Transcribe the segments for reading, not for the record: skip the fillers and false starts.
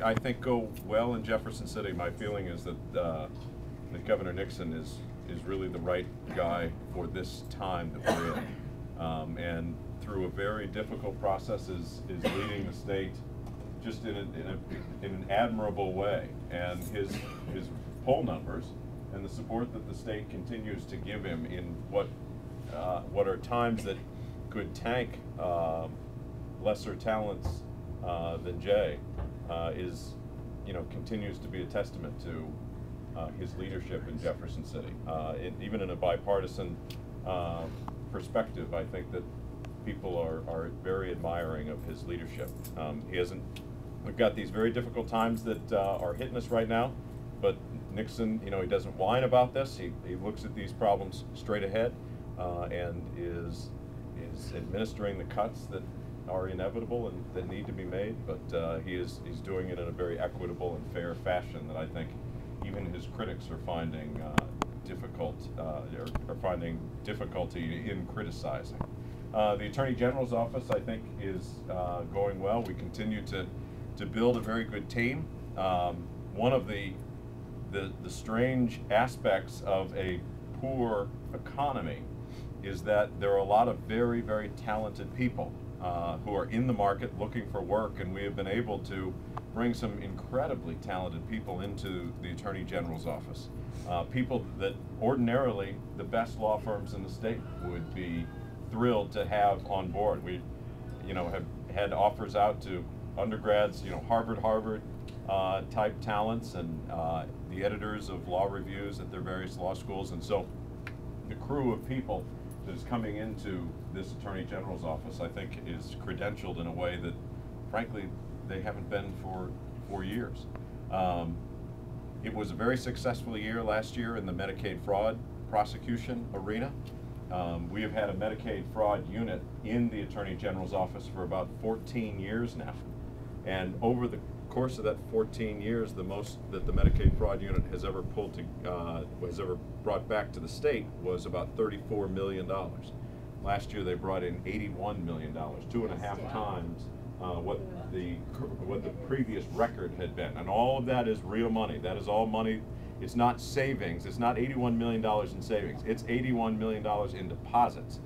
I think go well in Jefferson City. My feeling is that Governor Nixon is really the right guy for this time that we're in, and through a very difficult process is leading the state just in an admirable way. And his poll numbers and the support that the state continues to give him in what are times that could tank lesser talents than Jay continues to be a testament to his leadership in Jefferson City. Even in a bipartisan perspective, I think that people are very admiring of his leadership. We've got these very difficult times that are hitting us right now, but Nixon, he doesn't whine about this. He looks at these problems straight ahead and is administering the cuts that are inevitable and that need to be made, but he's doing it in a very equitable and fair fashion that I think even his critics are finding finding difficulty in criticizing. The Attorney General's office, I think, is going well. We continue to build a very good team. One of the strange aspects of a poor economy is that there are a lot of very, very talented people who are in the market looking for work, and we have been able to bring some incredibly talented people into the Attorney General's office. People that ordinarily the best law firms in the state would be thrilled to have on board. We, have had offers out to undergrads, Harvard type talents, and the editors of law reviews at their various law schools, and so the crew of people that is coming into this Attorney General's office, I think, is credentialed in a way that, frankly, they haven't been for years. It was a very successful year last year in the Medicaid fraud prosecution arena. We have had a Medicaid fraud unit in the Attorney General's office for about 14 years now. And over the course of that 14 years, the most that the Medicaid fraud unit has ever brought back to the state was about $34 million. Last year they brought in $81 million, 2.5 times what the previous record had been. And all of that is real money. That is all money. It's not savings. It's not $81 million in savings. It's $81 million in deposits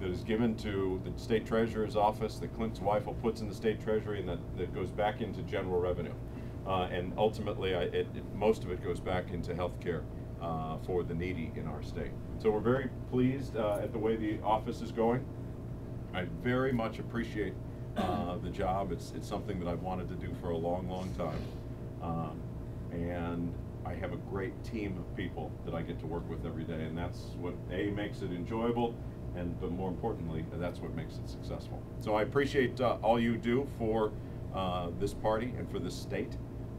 that is given to the state treasurer's office that Clint Zweifel puts in the state treasury, and that goes back into general revenue. And ultimately, most of it goes back into health care for the needy in our state. So we're very pleased at the way the office is going. I very much appreciate the job. It's something that I've wanted to do for a long, long time. And I have a great team of people that I get to work with every day, and that's what makes it enjoyable, but more importantly, that's what makes it successful. So I appreciate all you do for this party and for this state.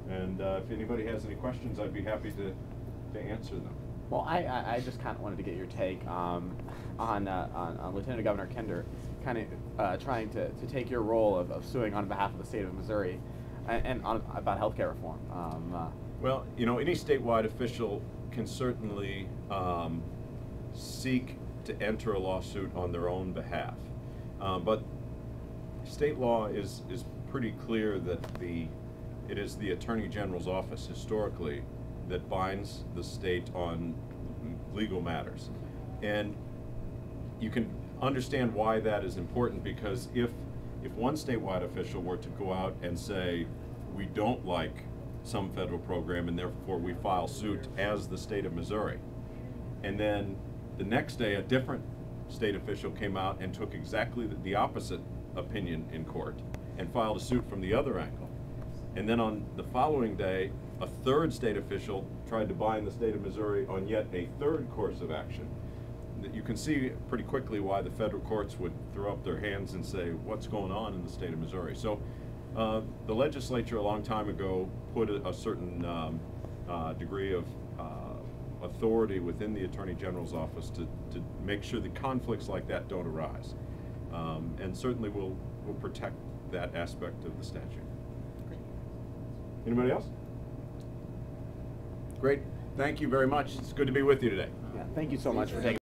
And if anybody has any questions, I'd be happy to answer them. Well, I just kind of wanted to get your take on Lieutenant Governor Koester kind of trying to take your role of suing on behalf of the state of Missouri and about healthcare reform. Well, any statewide official can certainly seek to enter a lawsuit on their own behalf, but state law is pretty clear that it is the Attorney General's office historically that binds the state on legal matters. And you can understand why that is important, because if one statewide official were to go out and say, we don't like some federal program and therefore we file suit as the state of Missouri, and then the next day a different state official came out and took exactly the opposite opinion in court and filed a suit from the other angle, and then on the following day a third state official tried to bind the state of Missouri on yet a third course of action, that you can see pretty quickly why the federal courts would throw up their hands and say, what's going on in the state of Missouri? So the legislature a long time ago put a certain degree of authority within the Attorney General's office to make sure that conflicts like that don't arise. And certainly we'll protect that aspect of the statute. Anybody else? Great. Thank you very much. It's good to be with you today. Yeah, thank you so much for taking